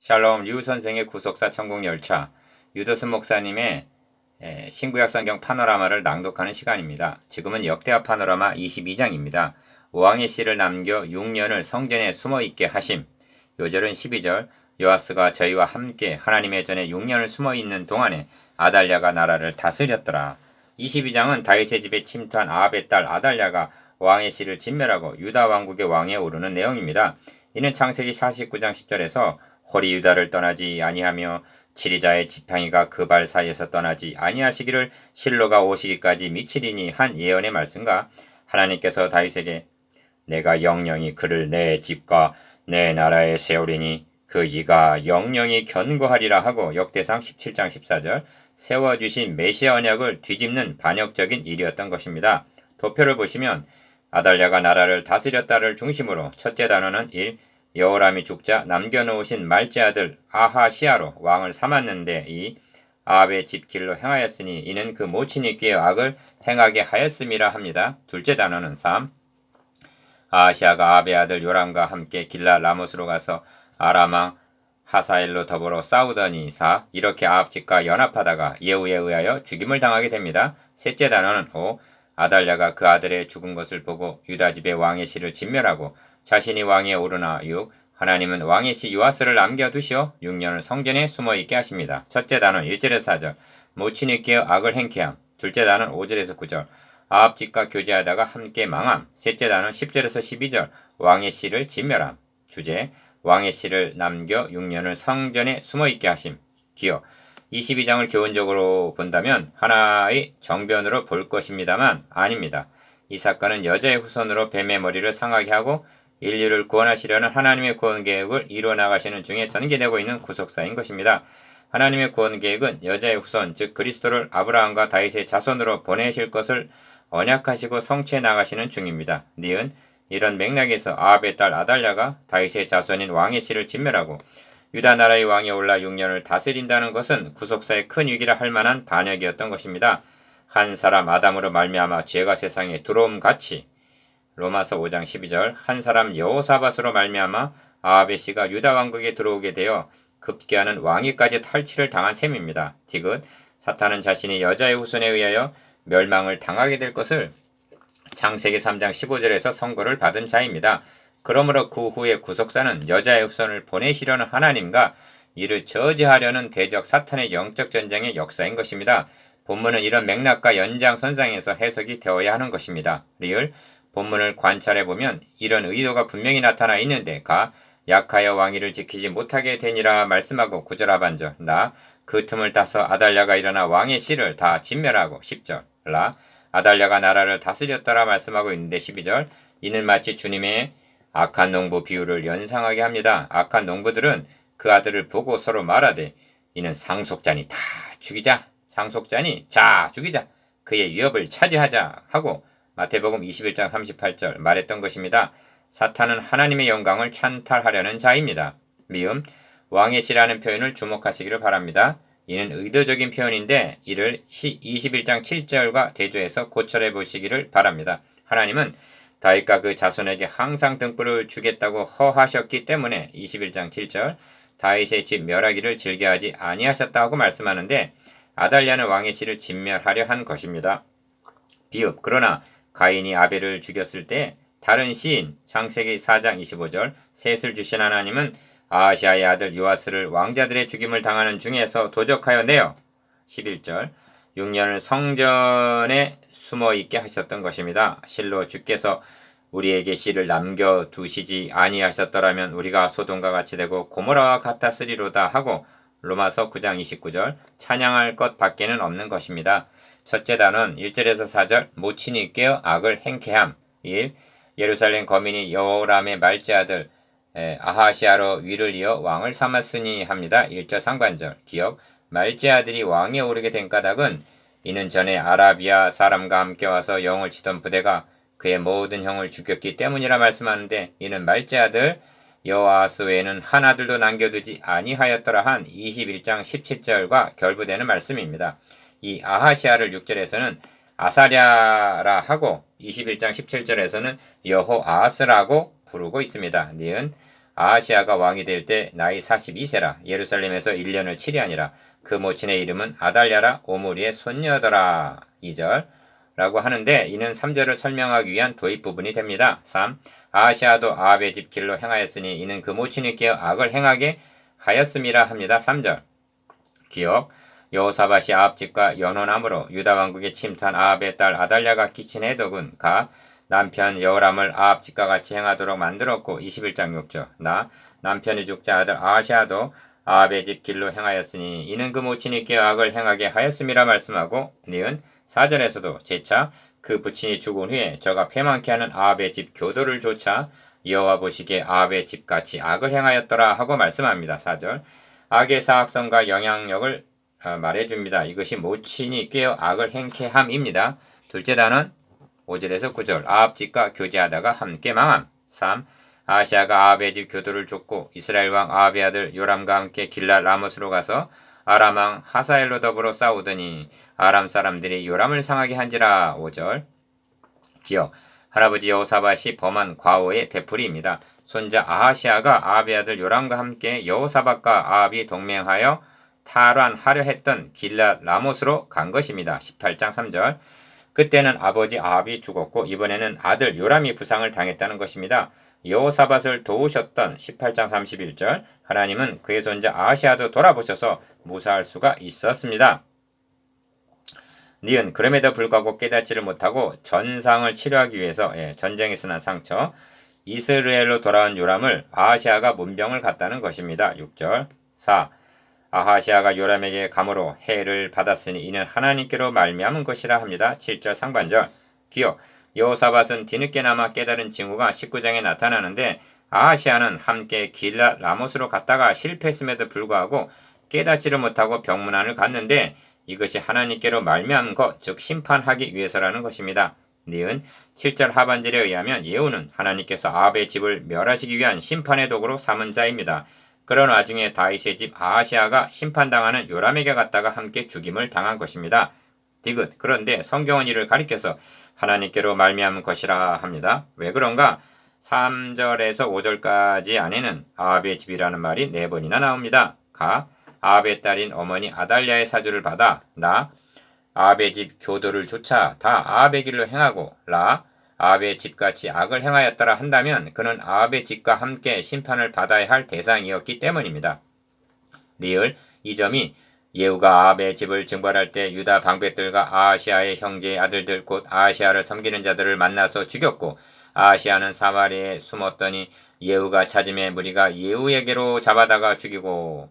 샬롬 류 선생의 구속사 천국열차 유도순 목사님의 신구약 성경 파노라마를 낭독하는 시간입니다. 지금은 역대하 파노라마 22장입니다. 왕의 씨를 남겨 6년을 성전에 숨어있게 하심. 요절은 12절 요아스가 저희와 함께 하나님의 전에 6년을 숨어있는 동안에 아달랴가 나라를 다스렸더라. 22장은 다윗의 집에 침투한 아합의 딸 아달랴가 왕의 씨를 진멸하고 유다 왕국의 왕에 오르는 내용입니다. 이는 창세기 49장 10절에서 홀이 유다를 떠나지 아니하며 지리자의 지팡이가 그 발 사이에서 떠나지 아니하시기를 실로가 오시기까지 미치리니 한 예언의 말씀과 하나님께서 다윗에게 내가 영영이 그를 내 집과 내 나라에 세우리니 그 이가 영영이 견고하리라 하고 역대상 17장 14절 세워주신 메시아 언약을 뒤집는 반역적인 일이었던 것입니다. 도표를 보시면 아달랴가 나라를 다스렸다를 중심으로 첫째 단어는 1. 여호람이 죽자 남겨놓으신 말째 아들 아하시아로 왕을 삼았는데 2. 아합의 집 길로 행하였으니 이는 그 모친이 꾀어 악을 행하게 하였음이라 합니다. 둘째 단어는 3. 아하시아가 아합의 아들 요람과 함께 길라 라못으로 가서 아람왕 하사엘로 더불어 싸우더니 4. 이렇게 아합 집과 연합하다가 예후에 의하여 죽임을 당하게 됩니다. 셋째 단어는 5. 아달랴가 그 아들의 죽은 것을 보고 유다 집의 왕의 씨를 진멸하고 자신이 왕위에 오르나 6. 하나님은 왕의 씨 요아스를 남겨두시어 6년을 성전에 숨어있게 하십니다. 첫째 단어는 1절에서 4절 모친이 꾀어 악을 행케 함. 둘째 단어는 5절에서 9절 아합 집과 교제하다가 함께 망함. 셋째 단어는 10절에서 12절 왕의 씨를 진멸함. 주제 왕의 씨를 남겨 6년을 성전에 숨어있게 하심. 기어 22장을 교훈적으로 본다면 하나의 정변으로 볼 것입니다만 아닙니다. 이 사건은 여자의 후손으로 뱀의 머리를 상하게 하고 인류를 구원하시려는 하나님의 구원 계획을 이루어나가시는 중에 전개되고 있는 구속사인 것입니다. 하나님의 구원 계획은 여자의 후손 즉 그리스도를 아브라함과 다윗의 자손으로 보내실 것을 언약하시고 성취해 나가시는 중입니다. 니은 이런 맥락에서 아합의 딸 아달랴가 다윗의 자손인 왕의 씨를 진멸하고 유다 나라의 왕이 올라 6년을 다스린다는 것은 구속사의 큰 위기라 할 만한 반역이었던 것입니다. 한 사람 아담으로 말미암아 죄가 세상에 들어옴 같이 로마서 5장 12절 한 사람 여호사밧으로 말미암아 아합의 씨가 유다 왕국에 들어오게 되어 급기야는 왕위까지 탈취를 당한 셈입니다. 디귿 사탄은 자신이 여자의 후손에 의하여 멸망을 당하게 될 것을 창세기 3장 15절에서 선고를 받은 자입니다. 그러므로 그 후에 구속사는 여자의 후손을 보내시려는 하나님과 이를 저지하려는 대적 사탄의 영적 전쟁의 역사인 것입니다. 본문은 이런 맥락과 연장선상에서 해석이 되어야 하는 것입니다. 리을 본문을 관찰해보면 이런 의도가 분명히 나타나 있는데 가 약하여 왕위를 지키지 못하게 되니라 말씀하고 9절 하반절 나 그 틈을 타서 아달랴가 일어나 왕의 씨를 다 진멸하고 10절 라 아달랴가 나라를 다스렸더라 말씀하고 있는데 12절 이는 마치 주님의 악한 농부 비유를 연상하게 합니다. 악한 농부들은 그 아들을 보고 서로 말하되 이는 상속자니 다 죽이자 상속자니 자 죽이자 그의 위협을 차지하자 하고 마태복음 21장 38절 말했던 것입니다. 사탄은 하나님의 영광을 찬탈하려는 자입니다. 미음 왕의 씨라는 표현을 주목하시기를 바랍니다. 이는 의도적인 표현인데 이를 21장 7절과 대조해서 고찰해 보시기를 바랍니다. 하나님은 다윗과 그 자손에게 항상 등불을 주겠다고 허하셨기 때문에 21장 7절 다윗의 집 멸하기를 즐겨하지 아니하셨다고 말씀하는데 아달랴는 왕의 씨를 진멸하려 한 것입니다. 비읍 그러나 가인이 아벨을 죽였을 때 다른 시인 창세기 4장 25절 셋을 주신 하나님은 아하시아의 아들 요아스를 왕자들의 죽임을 당하는 중에서 도적하여 내어 11절 6년을 성전에 숨어있게 하셨던 것입니다. 실로 주께서 우리에게 씨를 남겨두시지 아니하셨더라면 우리가 소돔과 같이 되고 고모라와 같았으리로다 하고 로마서 9장 29절 찬양할 것 밖에는 없는 것입니다. 첫째 단원 1절에서 4절 모친이 꾀어 악을 행케함 1. 예루살렘 거민이 여호람의 말째 아들 아하시아로 위를 이어 왕을 삼았으니 합니다. 1절 상반절 기억 말째 아들이 왕에 오르게 된 까닭은 이는 전에 아라비아 사람과 함께 와서 영을 치던 부대가 그의 모든 형을 죽였기 때문이라 말씀하는데 이는 말째 아들 여호아스 외에는 한 아들도 남겨두지 아니하였더라 한 21장 17절과 결부되는 말씀입니다. 이 아하시아를 6절에서는 아사랴라 하고 21장 17절에서는 여호아스라고 부르고 있습니다. 니은 아하시아가 왕이 될 때 나이 42세라 예루살렘에서 1년을 치리하니라. 그 모친의 이름은 아달랴라 오므리의 손녀더라. 2절 라고 하는데 이는 3절을 설명하기 위한 도입 부분이 됩니다. 3. 아하시아도 아합의 집 길로 행하였으니 이는 그 모친이 깨어 악을 행하게 하였음이라 합니다. 3절 기억 여호사밧이 아합 집과 연혼함으로 유다 왕국에 침투한 아합의 딸 아달랴가 끼친 해독은 가 남편 여호람을 아합 집과 같이 행하도록 만들었고 21장 6절 나 남편이 죽자 아들 아하시아도 아합의 집 길로 행하였으니 이는 그 모친이 깨어 악을 행하게 하였음이라 말씀하고 니은 4절에서도 재차 그 부친이 죽은 후에 저가 패망케 하는 아합의 집 교도를 조차 여호와 보시기에 아합의 집같이 악을 행하였더라 하고 말씀합니다. 4절 악의 사악성과 영향력을 말해줍니다. 이것이 모친이 깨어 악을 행케 함입니다. 둘째 단은 5절에서 9절 아합 집과 교제하다가 함께 망함. 3. 아하시아가 아합의 집 교도를 쫓고 이스라엘 왕 아합의 아들 요람과 함께 길랏 라못으로 가서 아람 왕 하사엘로 더불어 싸우더니 아람 사람들이 요람을 상하게 한지라. 5절 기억 할아버지 여호사밧이 범한 과오의 되풀이입니다. 손자 아하시아가 아합의 아들 요람과 함께 여호사밧과 아합이 동맹하여 탈환하려 했던 길랏 라못으로 간 것입니다. 18장 3절 그때는 아버지 아합이 죽었고 이번에는 아들 요람이 부상을 당했다는 것입니다. 여호사밧을 도우셨던 18장 31절 하나님은 그의 손자 아하시아도 돌아보셔서 무사할 수가 있었습니다. 니은 그럼에도 불구하고 깨닫지를 못하고 전상을 치료하기 위해서 전쟁에서 난 상처 이스라엘로 돌아온 요람을 아하시아가 문병을 갔다는 것입니다. 6절 4. 아하시아가 요람에게 감으로 해를 받았으니 이는 하나님께로 말미암은 것이라 합니다. 7절 상반절 기억 여호사밧은 뒤늦게나마 깨달은 징후가 19장에 나타나는데 아하시아는 함께 길랏 라못으로 갔다가 실패했음에도 불구하고 깨닫지를 못하고 병문안을 갔는데 이것이 하나님께로 말미암은 것, 즉 심판하기 위해서라는 것입니다. 니은 7절 하반절에 의하면 예후는 하나님께서 아합의 집을 멸하시기 위한 심판의 도구로 삼은 자입니다. 그런 와중에 다윗의 집 아하시아가 심판당하는 요람에게 갔다가 함께 죽임을 당한 것입니다. 디귿 그런데 성경은 이를 가리켜서 하나님께로 말미암은 것이라 합니다. 왜 그런가? 3절에서 5절까지 안에는 아합의 집이라는 말이 4번이나 나옵니다. 가 아합의 딸인 어머니 아달랴의 사주를 받아 나 아합의 집 교도를 조차 다 아합의 길로 행하고 라 아합의 집같이 악을 행하였더라 한다면 그는 아합의 집과 함께 심판을 받아야 할 대상이었기 때문입니다. 리을 이 점이 예후가 아합의 집을 증벌할 때 유다 방백들과 아하시아의 형제의 아들들 곧 아하시아를 섬기는 자들을 만나서 죽였고 아하시아는 사마리아에 숨었더니 예후가 찾음에 무리가 예후에게로 잡아다가 죽이고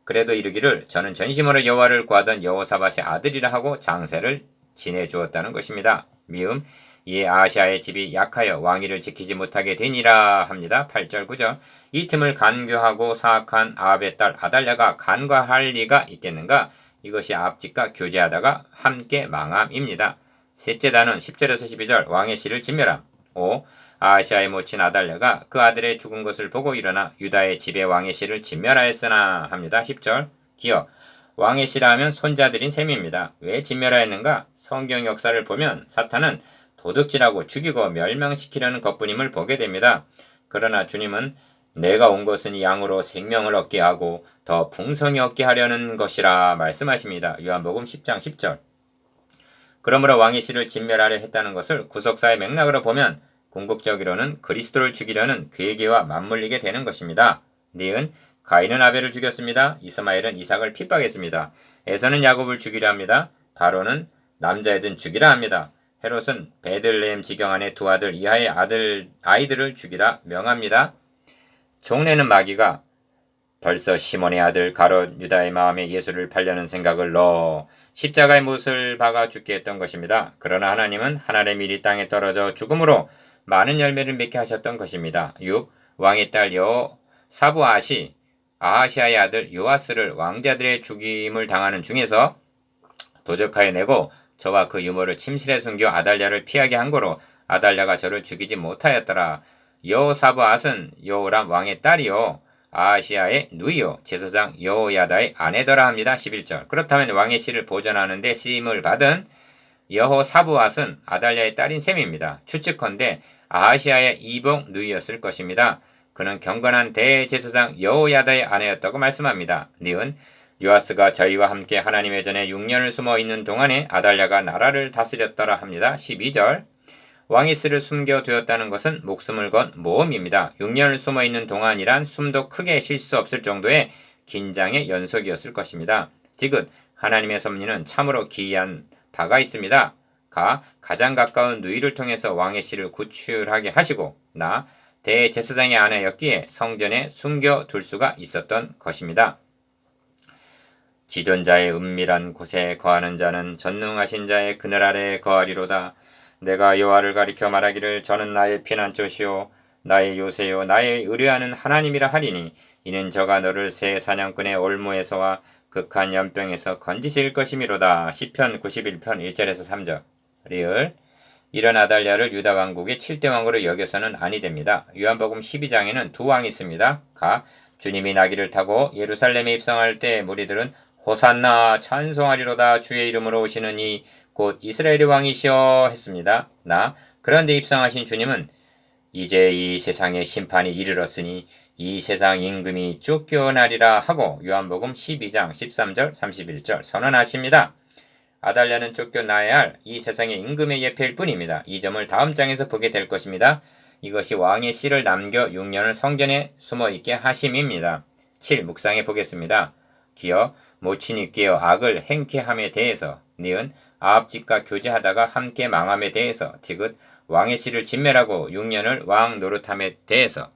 그래도 이르기를 저는 전심으로 여호와를 구하던 여호사밧의 아들이라 하고 장세를 지내주었다는 것입니다. 미음 이에 아하시아의 집이 약하여 왕위를 지키지 못하게 되니라 합니다. 8절 9절 이 틈을 간교하고 사악한 아합의 딸 아달랴가 간과할 리가 있겠는가? 이것이 아합 집과 교제하다가 함께 망함입니다. 셋째 단은 10절에서 12절 왕의 씨를 진멸함. 5. 아하시아의 모친 아달랴가 그 아들의 죽은 것을 보고 일어나 유다의 집의 왕의 씨를 진멸하였으나 합니다. 10절 기억 왕의 씨라 하면 손자들인 셈입니다. 왜 진멸하였는가? 성경 역사를 보면 사탄은 도둑질하고 죽이고 멸망시키려는 것뿐임을 보게 됩니다. 그러나 주님은 내가 온 것은 양으로 생명을 얻게 하고 더 풍성히 얻게 하려는 것이라 말씀하십니다. 요한복음 10장 10절 그러므로 왕의 씨를 진멸하려 했다는 것을 구속사의 맥락으로 보면 궁극적으로는 그리스도를 죽이려는 괴계와 맞물리게 되는 것입니다. 니은 가인은 아벨을 죽였습니다. 이스마엘은 이삭을 핍박했습니다. 에서는 야곱을 죽이려 합니다. 바로는 남자애든 죽이라 합니다. 헤롯은 베들레헴 지경 안에 두 아들 이하의 아이들을 죽이라 명합니다. 종래는 마귀가 벌써 시몬의 아들 가롯 유다의 마음에 예수를 팔려는 생각을 넣어 십자가의 못을 박아 죽게 했던 것입니다. 그러나 하나님은 하늘의 밀이 땅에 떨어져 죽음으로 많은 열매를 맺게 하셨던 것입니다. 6. 왕의 딸 여호사부앗이 아하시아의 아들 요아스를 왕자들의 죽임을 당하는 중에서 도적하여 내고 저와 그 유모를 침실에 숨겨 아달랴를 피하게 한 거로 아달랴가 저를 죽이지 못하였더라. 여호사부앗은 여호람 왕의 딸이요 아하시아의 누이요 제사장 여호야다의 아내더라 합니다. 11절 그렇다면 왕의 씨를 보존하는 데 쓰임을 받은 여호사부앗은 아달랴의 딸인 셈입니다. 추측컨대 아하시아의 이복 누이였을 것입니다. 그는 경건한 대제사장 여호야다의 아내였다고 말씀합니다. 니은 요아스가 저희와 함께 하나님의 전에 6년을 숨어 있는 동안에 아달랴가 나라를 다스렸더라 합니다. 12절 왕이 스를 숨겨두었다는 것은 목숨을 건 모험입니다. 6년을 숨어 있는 동안이란 숨도 크게 쉴 수 없을 정도의 긴장의 연속이었을 것입니다. 지긋 하나님의 섭리는 참으로 기이한 바가 있습니다. 가장 가까운 누이를 통해서 왕의 씨를 구출하게 하시고 대제사장의 아내였기에 성전에 숨겨둘 수가 있었던 것입니다. 지존자의 은밀한 곳에 거하는 자는 전능하신 자의 그늘 아래에 거하리로다. 내가 여호와를 가리켜 말하기를 저는 나의 피난처시요 나의 요새요 나의 의뢰하는 하나님이라 하리니 이는 저가 너를 새 사냥꾼의 올무에서와 극한 연병에서 건지실 것이미로다. 시편 91편 1절에서 3절 리을 이런 아달랴를 유다 왕국의 7대 왕으로 여겨서는 아니 됩니다. 요한복음 12장에는 두 왕이 있습니다. 주님이 나귀를 타고 예루살렘에 입성할 때 무리들은 호산나 찬송하리로다 주의 이름으로 오시는 이 곧 이스라엘의 왕이시여 했습니다. 그런데 입성하신 주님은 이제 이 세상의 심판이 이르렀으니 이 세상 임금이 쫓겨나리라 하고 요한복음 12장 13절 31절 선언하십니다. 아달랴는 쫓겨나야 할 이 세상의 임금의 예표일 뿐입니다. 이 점을 다음 장에서 보게 될 것입니다. 이것이 왕의 씨를 남겨 6년을 성전에 숨어있게 하심입니다. 7. 묵상해 보겠습니다. 기어 모친이 깨어 악을 행케함에 대해서 니은 아합집과 교제하다가 함께 망함에 대해서 지긋 왕의 씨를 진멸하고 6년을 왕 노릇함에 대해서